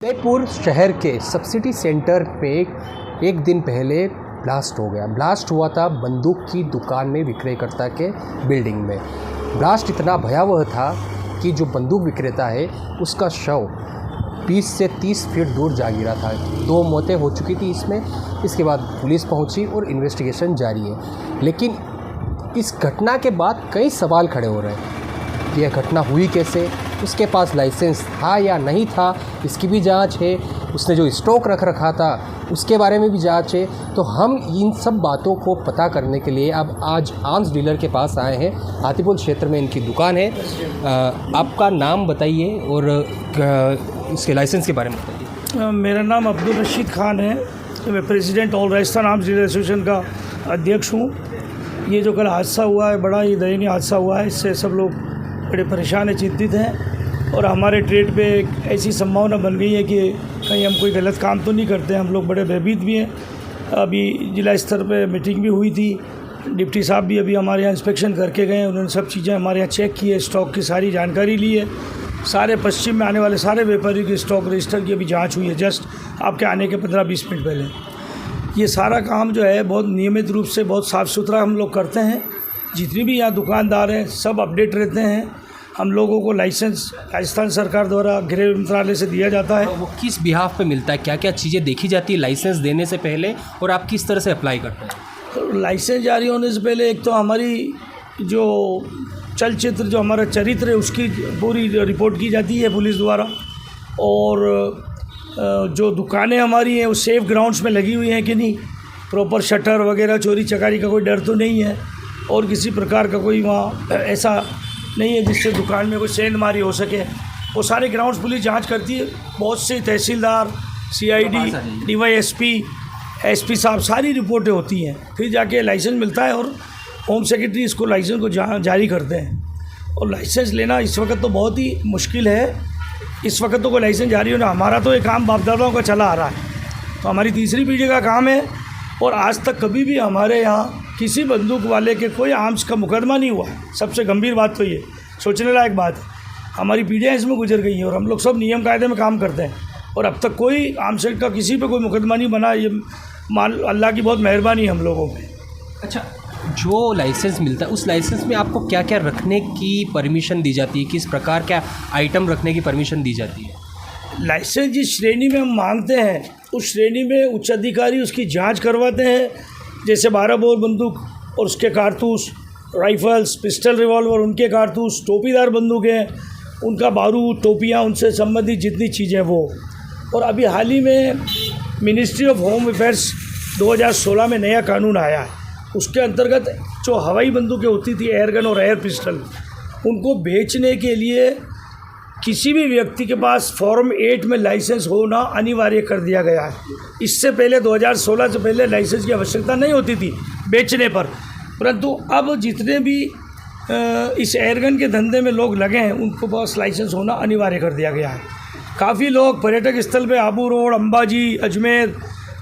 उदयपुर शहर के subsidy centre पे एक दिन पहले ब्लास्ट हो गया। ब्लास्ट हुआ था बंदूक की दुकान में विक्रयकर्ता के बिल्डिंग में। ब्लास्ट इतना भयावह था कि जो बंदूक विक्रेता है उसका शव 20 से 30 फीट दूर जा गिरा था। 2 मौतें हो चुकी थी इसमें। इसके बाद पुलिस पहुंची और इन्वेस्टिगेशन जारी है। लेकिन इस घटना के बाद कई सवाल खड़े हो रहे हैं कि यह घटना हुई कैसे, उसके पास लाइसेंस था या नहीं था, इसकी भी जांच है। उसने जो स्टॉक रख रखा था उसके बारे में भी जांच है। तो हम इन सब बातों को पता करने के लिए अब आज आर्म्स डीलर के पास आए हैं। हाथीपुर क्षेत्र में इनकी दुकान है। आपका नाम बताइए और इसके लाइसेंस के बारे में बताइए। मेरा नाम अब्दुल रशीद खान है। मैं president all Rajasthan arms dealer association का अध्यक्ष हूँ। ये जो कल हादसा हुआ है, बड़ा ही दयनीय हादसा हुआ है। इससे सब लोग बड़े परेशान हैं, चिंतित हैं। और हमारे ट्रेड पे एक ऐसी संभावना बन गई है कि कहीं हम कोई गलत काम तो नहीं करते हैं। हम लोग बड़े भयभीत भी हैं। अभी जिला स्तर पे मीटिंग भी हुई थी। डिप्टी साहब भी अभी हमारे यहाँ इंस्पेक्शन करके गए। उन्होंने सब चीज़ें हमारे यहाँ चेक की है, स्टॉक की सारी जानकारी ली है। सारे पश्चिम में आने वाले सारे व्यापारियों के स्टॉक रजिस्टर की अभी जाँच हुई है, जस्ट आपके आने के 15-20 मिनट पहले। ये सारा काम जो है बहुत नियमित रूप से, बहुत साफ़ सुथरा हम लोग करते हैं। जितनी भी यहाँ दुकानदार हैं सब अपडेट रहते हैं। हम लोगों को लाइसेंस राजस्थान सरकार द्वारा गृह मंत्रालय से दिया जाता है। वो किस बिहाफ पे मिलता है, क्या क्या चीज़ें देखी जाती है लाइसेंस देने से पहले, और आप किस तरह से अप्लाई करते हैं? तो लाइसेंस जारी होने से पहले एक तो हमारी जो चलचित्र, जो हमारा चरित्र है, उसकी पूरी रिपोर्ट की जाती है पुलिस द्वारा। और जो दुकानें हमारी हैं वो सेफ ग्राउंड्स में लगी हुई हैं कि नहीं, प्रॉपर शटर वगैरह, चोरी चकारी का कोई डर तो नहीं है, और किसी प्रकार का कोई वहाँ ऐसा नहीं है जिससे दुकान में कोई सेंधमारी हो सके। वो सारे ग्राउंड्स पुलिस जांच करती है। बहुत से तहसीलदार, सीआईडी, डीवाईएसपी, एसपी साहब, सारी रिपोर्टें होती हैं। फिर जाके लाइसेंस मिलता है और होम सेक्रेटरी इसको लाइसेंस को जारी करते हैं। और लाइसेंस लेना इस वक्त तो बहुत ही मुश्किल है। इस वक्त तो कोई लाइसेंस जारी होना, हमारा तो एक काम बाप दादाओं का चला आ रहा है, तो हमारी तीसरी पीढ़ी का काम है। और आज तक कभी भी हमारे यहाँ किसी बंदूक वाले के कोई आर्म्स का मुकदमा नहीं हुआ। सबसे गंभीर बात तो ये सोचने लायक बात है। हमारी पीढ़ियाँ इसमें गुजर गई हैं और हम लोग सब नियम कायदे में काम करते हैं, और अब तक कोई आर्म्स एक्ट का किसी पे कोई मुकदमा नहीं बना। ये मान अल्लाह की बहुत मेहरबानी हम लोगों पे। अच्छा, जो लाइसेंस मिलता है उस लाइसेंस में आपको क्या क्या रखने की परमिशन दी जाती है, किस प्रकार क्या आइटम रखने की परमिशन दी जाती है? लाइसेंस जिस श्रेणी में हम मांगते हैं उस श्रेणी में उच्च अधिकारी उसकी जांच करवाते हैं। जैसे 12 बोर बंदूक और उसके कारतूस, राइफल्स, पिस्टल, रिवॉल्वर, उनके कारतूस, टोपीदार बंदूकें, उनका बारूद, टोपियाँ, उनसे संबंधित जितनी चीज़ें वो। और अभी हाल ही में मिनिस्ट्री ऑफ होम अफेयर्स 2016 में नया कानून आया है। उसके अंतर्गत जो हवाई बंदूकें होती थी, एयरगन और एयर पिस्टल, उनको बेचने के लिए किसी भी व्यक्ति के पास फॉर्म 8 में लाइसेंस होना अनिवार्य कर दिया गया है। इससे पहले 2016 से पहले लाइसेंस की आवश्यकता नहीं होती थी बेचने पर, परंतु अब जितने भी इस एयरगन के धंधे में लोग लगे हैं उनको पास लाइसेंस होना अनिवार्य कर दिया गया है। काफ़ी लोग पर्यटक स्थल पे, आबू रोड, अंबाजी, अजमेर,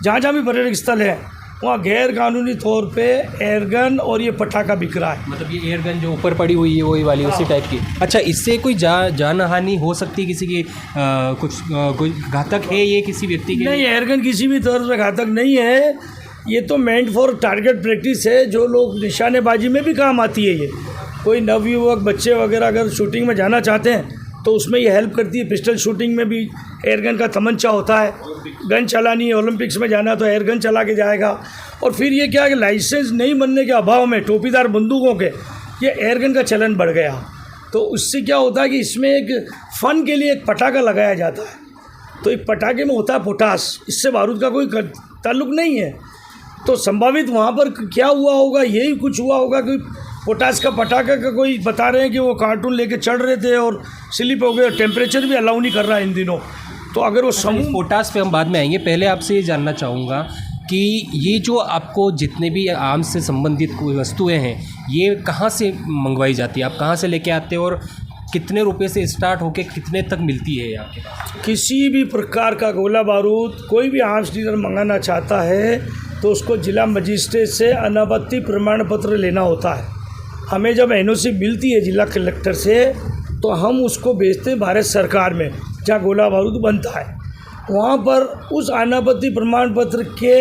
जहाँ जहाँ भी पर्यटक स्थल है वहाँ गैर कानूनी तौर पे एयरगन और ये पटाखा बिक रहा है। मतलब ये एयरगन जो ऊपर पड़ी हुई है वही वाली, उसी टाइप की। अच्छा, इससे कोई जान हानि हो सकती है किसी की? कोई घातक है ये किसी व्यक्ति के? नहीं, एयरगन किसी भी तरह से घातक नहीं है। ये तो मेंट फॉर टारगेट प्रैक्टिस है, जो लोग निशानेबाजी में भी काम आती है। ये कोई नवयुवक बच्चे वगैरह अगर शूटिंग में जाना चाहते हैं तो उसमें ये हेल्प करती है। पिस्टल शूटिंग में भी एयरगन का तमंचा होता है। गन चलानी है, ओलंपिक्स में जाना तो एयरगन चला के जाएगा। और फिर ये क्या है कि लाइसेंस नहीं बनने के अभाव में टोपीदार बंदूकों के ये एयरगन का चलन बढ़ गया। तो उससे क्या होता है कि इसमें एक फ़न के लिए एक पटाखा लगाया जाता है। तो एक पटाखे में होता है पोटास, इससे बारूद का कोई ताल्लुक नहीं है। तो संभावित वहाँ पर क्या हुआ होगा, यही कुछ हुआ होगा कि पोटास का पटाखा का कोई बता रहे हैं कि वो कार्टून लेके चढ़ रहे थे और स्लिप हो गए। टेम्परेचर भी अलाउ नहीं कर रहा है इन दिनों। तो अगर वो समूह पोटास पे हम बाद में आएंगे, पहले आपसे ये जानना चाहूँगा कि ये जो आपको जितने भी आर्म्स से संबंधित कोई वस्तुएं हैं ये कहाँ से मंगवाई जाती है, आप कहाँ से लेके आते हो, और कितने रुपए से स्टार्ट होके कितने तक मिलती है आपके पास? किसी भी प्रकार का गोला बारूद कोई भी आर्म्स डीलर मंगाना चाहता है तो उसको जिला मजिस्ट्रेट से अनापत्ति प्रमाण पत्र लेना होता है। हमें जब एनओसी मिलती है जिला कलेक्टर से तो हम उसको भेजते हैं भारत सरकार में, जहाँ गोला बारूद बनता है। वहाँ पर उस अनापत्ति प्रमाण पत्र के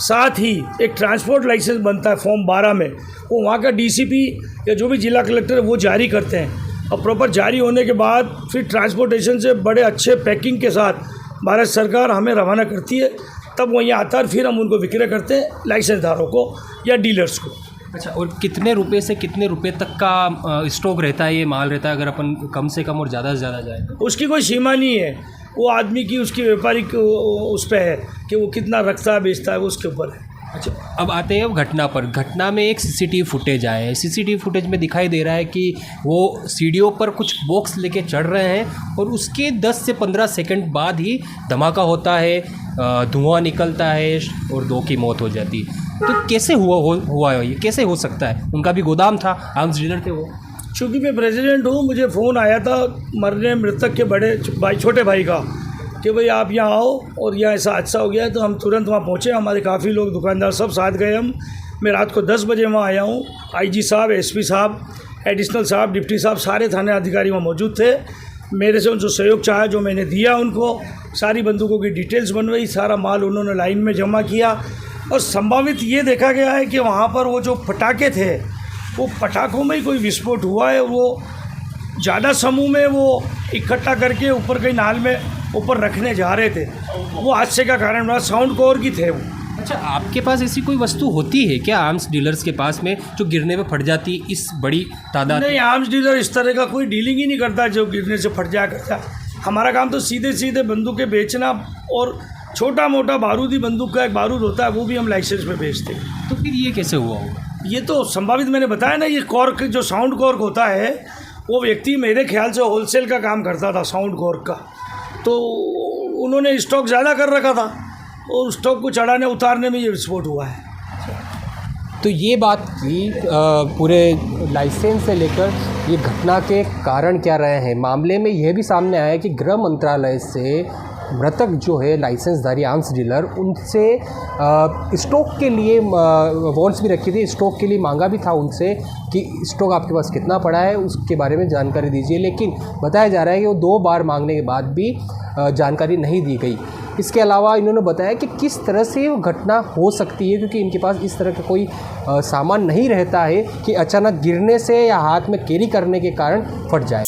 साथ ही एक ट्रांसपोर्ट लाइसेंस बनता है फॉर्म 12 में, वो वहाँ का डीसीपी या जो भी जिला कलेक्टर है वो जारी करते हैं। और प्रॉपर जारी होने के बाद फिर ट्रांसपोर्टेशन से बड़े अच्छे पैकिंग के साथ भारत सरकार हमें रवाना करती है, तब वो यहाँ आता है, फिर हम उनको विक्रय करते हैं लाइसेंस धारकों को या डीलर्स को। अच्छा, और कितने रुपए से कितने रुपए तक का स्टॉक रहता है, ये माल रहता है, अगर अपन कम से कम और ज़्यादा से ज़्यादा जाए तो? उसकी कोई सीमा नहीं है, वो आदमी की उसकी व्यापारिक उस पर है कि वो कितना रखता है बेचता है, वो उसके ऊपर है। अच्छा, अब आते हैं अब घटना पर। घटना में एक सीसीटीवी फुटेज आया है। सीसीटीवी फुटेज में दिखाई दे रहा है कि वो सीढ़ियों पर कुछ बॉक्स लेके चढ़ रहे हैं और उसके 10 से 15 सेकंड बाद ही धमाका होता है, धुआं निकलता है और 2 की मौत हो जाती है। तो कैसे हुआ ये कैसे हो सकता है? उनका भी गोदाम था, आर्म्स डीलर थे वो। चूँकि मैं प्रेसिडेंट हूँ, मुझे फ़ोन आया था मरने मृतक के बड़े भाई, छोटे भाई का, कि भाई आप यहाँ आओ और यहाँ ऐसा हादसा हो गया है। तो हम तुरंत वहाँ पहुँचे, हमारे काफ़ी लोग दुकानदार सब साथ गए। मैं रात को 10 बजे वहाँ आया हूँ। आईजी साहब, एसपी साहब, एडिशनल साहब, डिप्टी साहब, सारे थाने अधिकारी वहाँ मौजूद थे। मेरे से जो सहयोग चाहा, जो मैंने दिया उनको, सारी बंदूकों की डिटेल्स बनवाई, सारा माल उन्होंने लाइन में जमा किया। और संभावित ये देखा गया है कि वहाँ पर वो जो पटाखे थे, वो पटाखों में ही कोई विस्फोट हुआ है। वो ज़्यादा समूह में वो इकट्ठा करके ऊपर कहीं नाल में ऊपर रखने जा रहे थे, वो हादसे का कारण हुआ। साउंड कोर की थे वो। अच्छा, आपके पास ऐसी कोई वस्तु होती है क्या आर्म्स डीलर्स के पास में जो गिरने में फट जाती इस बड़ी तादाद? नहीं, आर्म्स डीलर इस तरह का कोई डीलिंग ही नहीं करता जो गिरने से फट जाया करता। हमारा काम तो सीधे सीधे बंदूकें बेचना, और छोटा मोटा बारूदी बंदूक का एक बारूद होता है, वो भी हम लाइसेंस पे बेचते हैं। तो फिर ये कैसे हुआ होगा? ये तो संभावित, मैंने बताया ना, ये कॉर्क जो साउंड कॉर्क होता है, वो व्यक्ति मेरे ख्याल से होलसेल का काम करता था साउंड कॉर्क का। तो उन्होंने स्टॉक ज़्यादा कर रखा था और स्टॉक को चढ़ाने उतारने में ये विस्फोट हुआ है। तो ये बात की पूरे लाइसेंस से लेकर ये घटना के कारण क्या रहे हैं। मामले में यह भी सामने आया कि गृह मंत्रालय से मृतक जो है लाइसेंसधारी आर्म्स डीलर, उनसे स्टॉक के लिए वॉन्ट्स भी रखी थी, स्टॉक के लिए मांगा भी था उनसे कि स्टॉक आपके पास कितना पड़ा है उसके बारे में जानकारी दीजिए। लेकिन बताया जा रहा है कि वो 2 बार मांगने के बाद भी जानकारी नहीं दी गई। इसके अलावा इन्होंने बताया कि किस तरह से वो घटना हो सकती है, क्योंकि इनके पास इस तरह का कोई सामान नहीं रहता है कि अचानक गिरने से या हाथ में कैरी करने के कारण फट जाए।